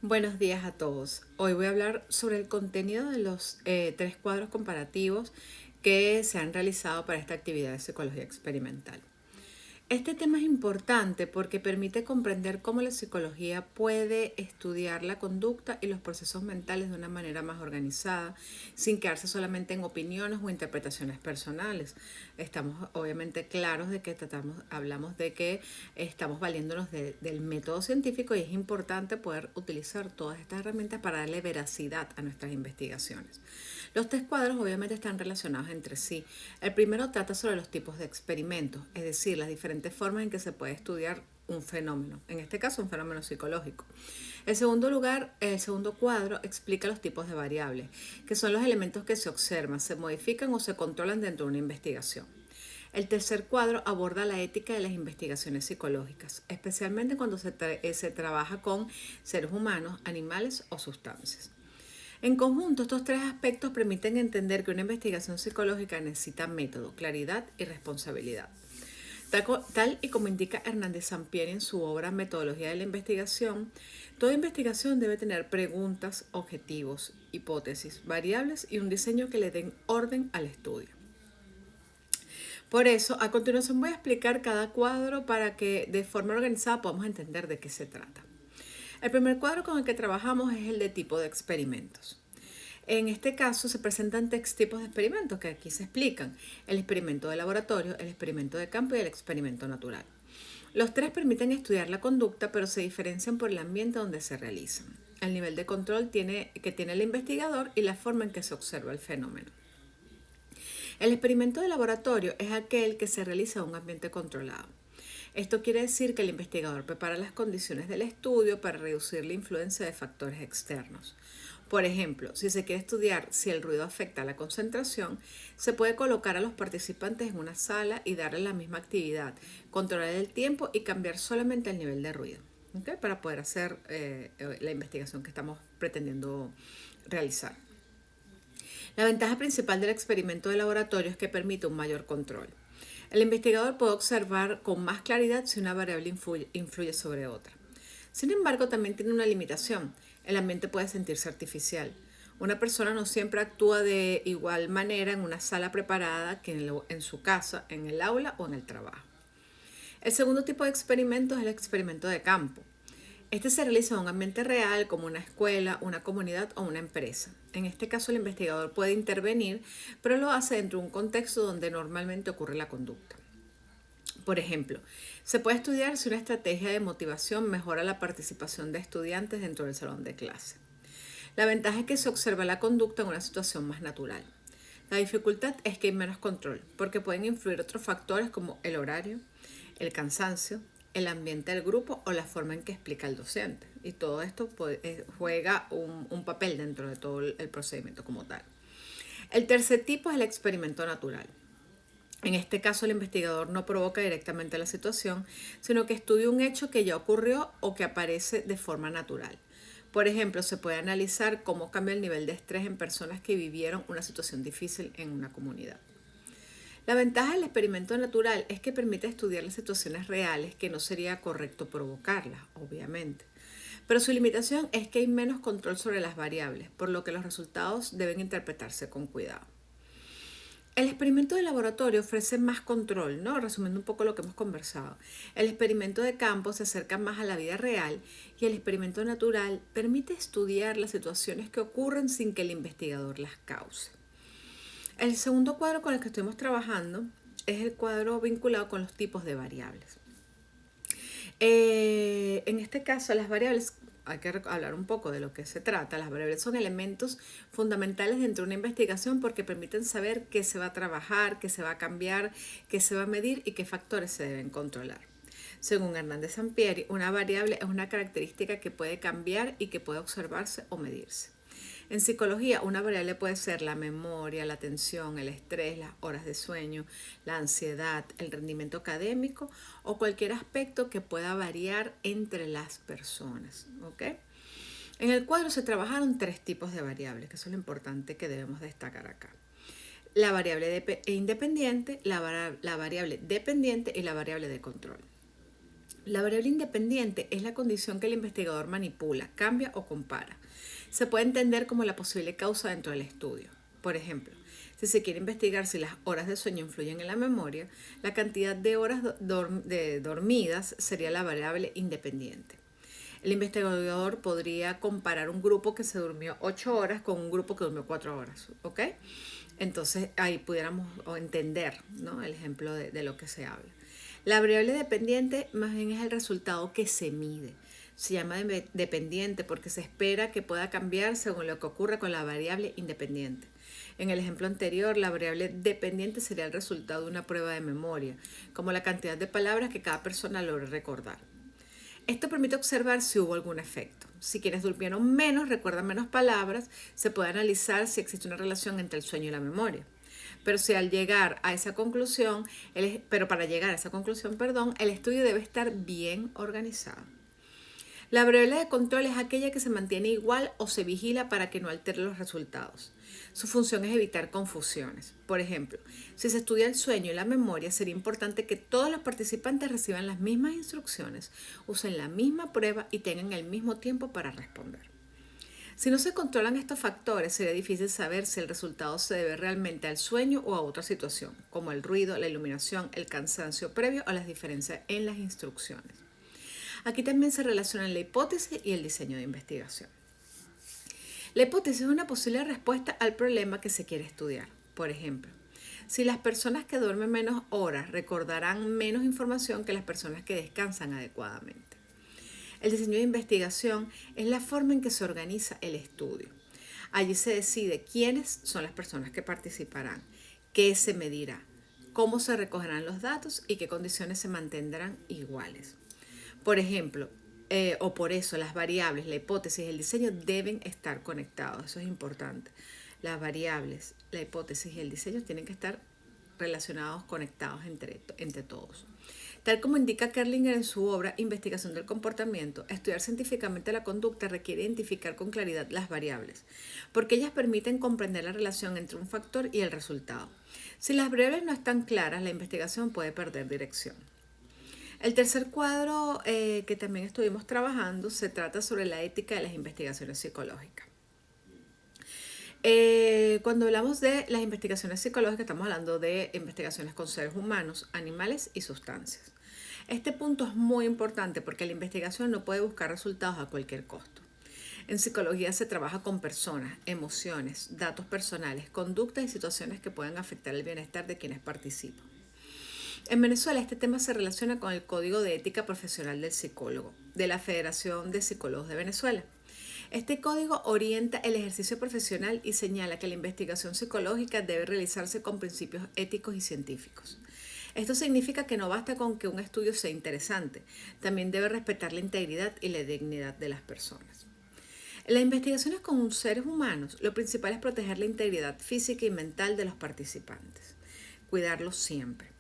Buenos días a todos. Hoy voy a hablar sobre el contenido de los tres cuadros comparativos que se han realizado para esta actividad de psicología experimental. Este tema es importante porque permite comprender cómo la psicología puede estudiar la conducta y los procesos mentales de una manera más organizada, sin quedarse solamente en opiniones o interpretaciones personales. Estamos obviamente claros de que hablamos de que estamos valiéndonos del método científico y es importante poder utilizar todas estas herramientas para darle veracidad a nuestras investigaciones. Los tres cuadros obviamente están relacionados entre sí. El primero trata sobre los tipos de experimentos, es decir, las diferentes formas en que se puede estudiar un fenómeno, en este caso un fenómeno psicológico. El segundo cuadro explica los tipos de variables, que son los elementos que se observan, se modifican o se controlan dentro de una investigación. El tercer cuadro aborda la ética de las investigaciones psicológicas, especialmente cuando se trabaja con seres humanos, animales o sustancias. En conjunto, estos tres aspectos permiten entender que una investigación psicológica necesita método, claridad y responsabilidad. Tal y como indica Hernández Sampieri en su obra Metodología de la Investigación, toda investigación debe tener preguntas, objetivos, hipótesis, variables y un diseño que le den orden al estudio. Por eso, a continuación voy a explicar cada cuadro para que de forma organizada podamos entender de qué se trata. El primer cuadro con el que trabajamos es el de tipo de experimentos. En este caso se presentan tres tipos de experimentos que aquí se explican: el experimento de laboratorio, el experimento de campo y el experimento natural. Los tres permiten estudiar la conducta, pero se diferencian por el ambiente donde se realizan, el nivel de control que tiene el investigador y la forma en que se observa el fenómeno. El experimento de laboratorio es aquel que se realiza en un ambiente controlado. Esto quiere decir que el investigador prepara las condiciones del estudio para reducir la influencia de factores externos. Por ejemplo, si se quiere estudiar si el ruido afecta a la concentración, se puede colocar a los participantes en una sala y darle la misma actividad, controlar el tiempo y cambiar solamente el nivel de ruido, ¿okay? Para poder hacer la investigación que estamos pretendiendo realizar. La ventaja principal del experimento de laboratorio es que permite un mayor control. El investigador puede observar con más claridad si una variable influye sobre otra. Sin embargo, también tiene una limitación. El ambiente puede sentirse artificial. Una persona no siempre actúa de igual manera en una sala preparada que en su casa, en el aula o en el trabajo. El segundo tipo de experimento es el experimento de campo. Este se realiza en un ambiente real como una escuela, una comunidad o una empresa. En este caso el investigador puede intervenir, pero lo hace dentro de un contexto donde normalmente ocurre la conducta. Por ejemplo, se puede estudiar si una estrategia de motivación mejora la participación de estudiantes dentro del salón de clase. La ventaja es que se observa la conducta en una situación más natural. La dificultad es que hay menos control, porque pueden influir otros factores como el horario, el cansancio, el ambiente del grupo o la forma en que explica el docente. Y todo esto juega un papel dentro de todo el procedimiento como tal. El tercer tipo es el experimento natural. En este caso, el investigador no provoca directamente la situación, sino que estudia un hecho que ya ocurrió o que aparece de forma natural. Por ejemplo, se puede analizar cómo cambia el nivel de estrés en personas que vivieron una situación difícil en una comunidad. La ventaja del experimento natural es que permite estudiar las situaciones reales que no sería correcto provocarlas, obviamente. Pero su limitación es que hay menos control sobre las variables, por lo que los resultados deben interpretarse con cuidado. El experimento de laboratorio ofrece más control, ¿no? Resumiendo un poco lo que hemos conversado. El experimento de campo se acerca más a la vida real y el experimento natural permite estudiar las situaciones que ocurren sin que el investigador las cause. El segundo cuadro con el que estuvimos trabajando es el cuadro vinculado con los tipos de variables. En este caso, las variables, hay que hablar un poco de lo que se trata. Las variables son elementos fundamentales dentro de una investigación porque permiten saber qué se va a trabajar, qué se va a cambiar, qué se va a medir y qué factores se deben controlar. Según Hernández Sampieri, una variable es una característica que puede cambiar y que puede observarse o medirse. En psicología, una variable puede ser la memoria, la atención, el estrés, las horas de sueño, la ansiedad, el rendimiento académico o cualquier aspecto que pueda variar entre las personas. ¿Okay? En el cuadro se trabajaron tres tipos de variables, que eso es lo importante que debemos destacar acá. La variable independiente, la variable dependiente y la variable de control. La variable independiente es la condición que el investigador manipula, cambia o compara. Se puede entender como la posible causa dentro del estudio. Por ejemplo, si se quiere investigar si las horas de sueño influyen en la memoria, la cantidad de horas dormidas sería la variable independiente. El investigador podría comparar un grupo que se durmió 8 horas con un grupo que durmió 4 horas, ¿ok? Entonces ahí pudiéramos entender, ¿no?, el ejemplo de lo que se habla. La variable dependiente más bien es el resultado que se mide. Se llama dependiente porque se espera que pueda cambiar según lo que ocurra con la variable independiente. En el ejemplo anterior, la variable dependiente sería el resultado de una prueba de memoria, como la cantidad de palabras que cada persona logre recordar. Esto permite observar si hubo algún efecto. Si quienes durmieron menos recuerdan menos palabras, se puede analizar si existe una relación entre el sueño y la memoria. Pero si al llegar a esa conclusión, pero para llegar a esa conclusión, el estudio debe estar bien organizado. La variable de control es aquella que se mantiene igual o se vigila para que no altere los resultados. Su función es evitar confusiones. Por ejemplo, si se estudia el sueño y la memoria, sería importante que todos los participantes reciban las mismas instrucciones, usen la misma prueba y tengan el mismo tiempo para responder. Si no se controlan estos factores, sería difícil saber si el resultado se debe realmente al sueño o a otra situación, como el ruido, la iluminación, el cansancio previo o las diferencias en las instrucciones. Aquí también se relacionan la hipótesis y el diseño de investigación. La hipótesis es una posible respuesta al problema que se quiere estudiar. Por ejemplo, si las personas que duermen menos horas recordarán menos información que las personas que descansan adecuadamente. El diseño de investigación es la forma en que se organiza el estudio. Allí se decide quiénes son las personas que participarán, qué se medirá, cómo se recogerán los datos y qué condiciones se mantendrán iguales. Por ejemplo, o por eso las variables, la hipótesis y el diseño deben estar conectados. Eso es importante. Las variables, la hipótesis y el diseño tienen que estar relacionados, conectados entre todos. Tal como indica Kerlinger en su obra Investigación del comportamiento, estudiar científicamente la conducta requiere identificar con claridad las variables, porque ellas permiten comprender la relación entre un factor y el resultado. Si las variables no están claras, la investigación puede perder dirección. El tercer cuadro que también estuvimos trabajando se trata sobre la ética de las investigaciones psicológicas. Cuando hablamos de las investigaciones psicológicas, estamos hablando de investigaciones con seres humanos, animales y sustancias. Este punto es muy importante porque la investigación no puede buscar resultados a cualquier costo. En psicología se trabaja con personas, emociones, datos personales, conductas y situaciones que pueden afectar el bienestar de quienes participan. En Venezuela este tema se relaciona con el Código de Ética Profesional del Psicólogo, de la Federación de Psicólogos de Venezuela. Este código orienta el ejercicio profesional y señala que la investigación psicológica debe realizarse con principios éticos y científicos. Esto significa que no basta con que un estudio sea interesante, también debe respetar la integridad y la dignidad de las personas. En las investigaciones con seres humanos, lo principal es proteger la integridad física y mental de los participantes, cuidarlos siempre.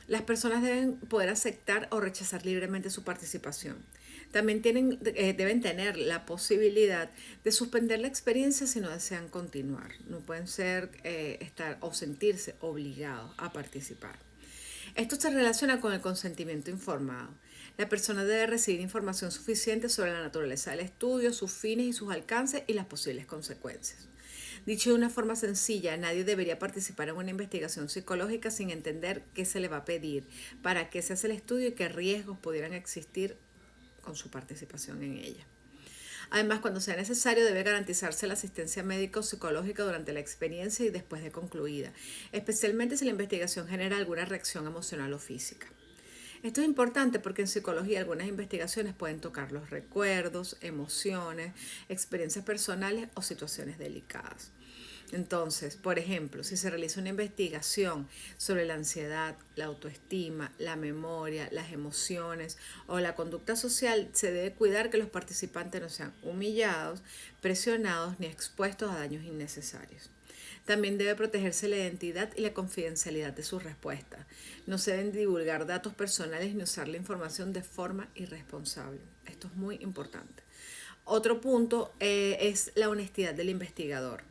Las personas deben poder aceptar o rechazar libremente su participación. También deben tener la posibilidad de suspender la experiencia si no desean continuar. No pueden estar o sentirse obligados a participar. Esto se relaciona con el consentimiento informado. La persona debe recibir información suficiente sobre la naturaleza del estudio, sus fines y sus alcances y las posibles consecuencias. Dicho de una forma sencilla, nadie debería participar en una investigación psicológica sin entender qué se le va a pedir, para qué se hace el estudio y qué riesgos pudieran existir con su participación en ella. Además, cuando sea necesario, debe garantizarse la asistencia médico-psicológica durante la experiencia y después de concluida, especialmente si la investigación genera alguna reacción emocional o física. Esto es importante porque en psicología algunas investigaciones pueden tocar los recuerdos, emociones, experiencias personales o situaciones delicadas. Entonces, por ejemplo, si se realiza una investigación sobre la ansiedad, la autoestima, la memoria, las emociones o la conducta social, se debe cuidar que los participantes no sean humillados, presionados ni expuestos a daños innecesarios. También debe protegerse la identidad y la confidencialidad de sus respuestas. No se deben divulgar datos personales ni usar la información de forma irresponsable. Esto es muy importante. Otro punto es la honestidad del investigador.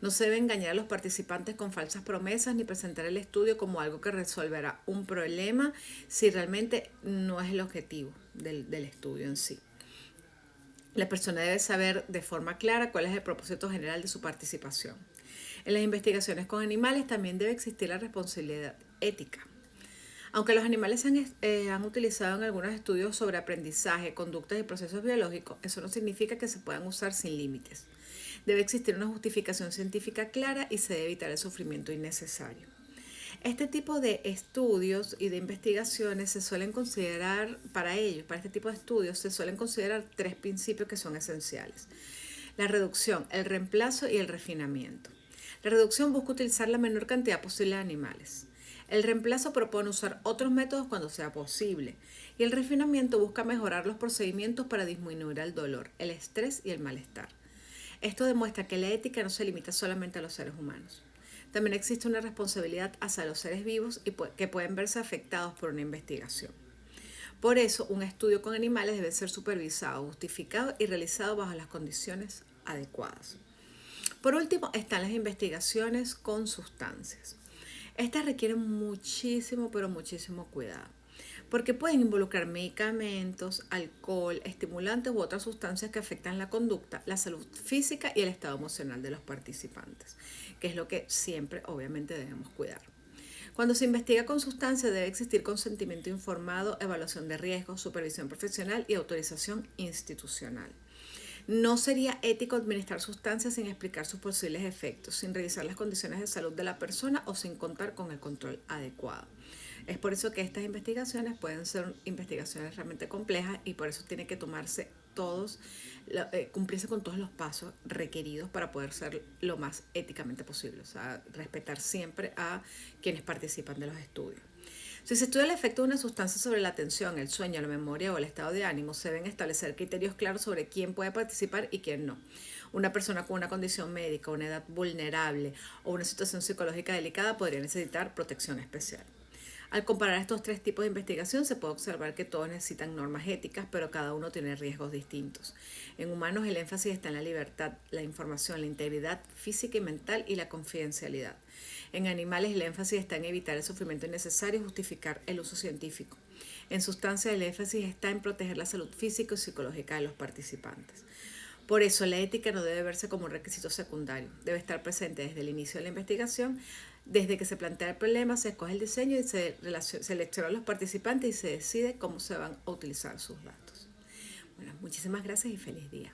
No se debe engañar a los participantes con falsas promesas ni presentar el estudio como algo que resolverá un problema si realmente no es el objetivo, del estudio en sí. La persona debe saber de forma clara cuál es el propósito general de su participación. En las investigaciones con animales también debe existir la responsabilidad ética. Aunque los animales han utilizado en algunos estudios sobre aprendizaje, conductas y procesos biológicos, eso no significa que se puedan usar sin límites. Debe existir una justificación científica clara y se debe evitar el sufrimiento innecesario. Este tipo de estudios y de investigaciones se suelen considerar, para este tipo de estudios, se suelen considerar tres principios que son esenciales: la reducción, el reemplazo y el refinamiento. La reducción busca utilizar la menor cantidad posible de animales. El reemplazo propone usar otros métodos cuando sea posible. Y el refinamiento busca mejorar los procedimientos para disminuir el dolor, el estrés y el malestar. Esto demuestra que la ética no se limita solamente a los seres humanos. También existe una responsabilidad hacia los seres vivos y que pueden verse afectados por una investigación. Por eso, un estudio con animales debe ser supervisado, justificado y realizado bajo las condiciones adecuadas. Por último, están las investigaciones con sustancias. Estas requieren muchísimo, pero muchísimo cuidado, porque pueden involucrar medicamentos, alcohol, estimulantes u otras sustancias que afectan la conducta, la salud física y el estado emocional de los participantes, que es lo que siempre obviamente debemos cuidar. Cuando se investiga con sustancias debe existir consentimiento informado, evaluación de riesgos, supervisión profesional y autorización institucional. No sería ético administrar sustancias sin explicar sus posibles efectos, sin revisar las condiciones de salud de la persona o sin contar con el control adecuado. Es por eso que estas investigaciones pueden ser investigaciones realmente complejas y por eso tiene que cumplirse con todos los pasos requeridos para poder ser lo más éticamente posible, o sea, respetar siempre a quienes participan de los estudios. Si se estudia el efecto de una sustancia sobre la atención, el sueño, la memoria o el estado de ánimo, se deben establecer criterios claros sobre quién puede participar y quién no. Una persona con una condición médica, una edad vulnerable o una situación psicológica delicada podría necesitar protección especial. Al comparar estos tres tipos de investigación se puede observar que todos necesitan normas éticas, pero cada uno tiene riesgos distintos. En humanos el énfasis está en la libertad, la información, la integridad física y mental y la confidencialidad. En animales el énfasis está en evitar el sufrimiento innecesario y justificar el uso científico. En sustancias el énfasis está en proteger la salud física y psicológica de los participantes. Por eso, la ética no debe verse como un requisito secundario, debe estar presente desde el inicio de la investigación, desde que se plantea el problema, se escoge el diseño y se selecciona a los participantes y se decide cómo se van a utilizar sus datos. Bueno, muchísimas gracias y feliz día.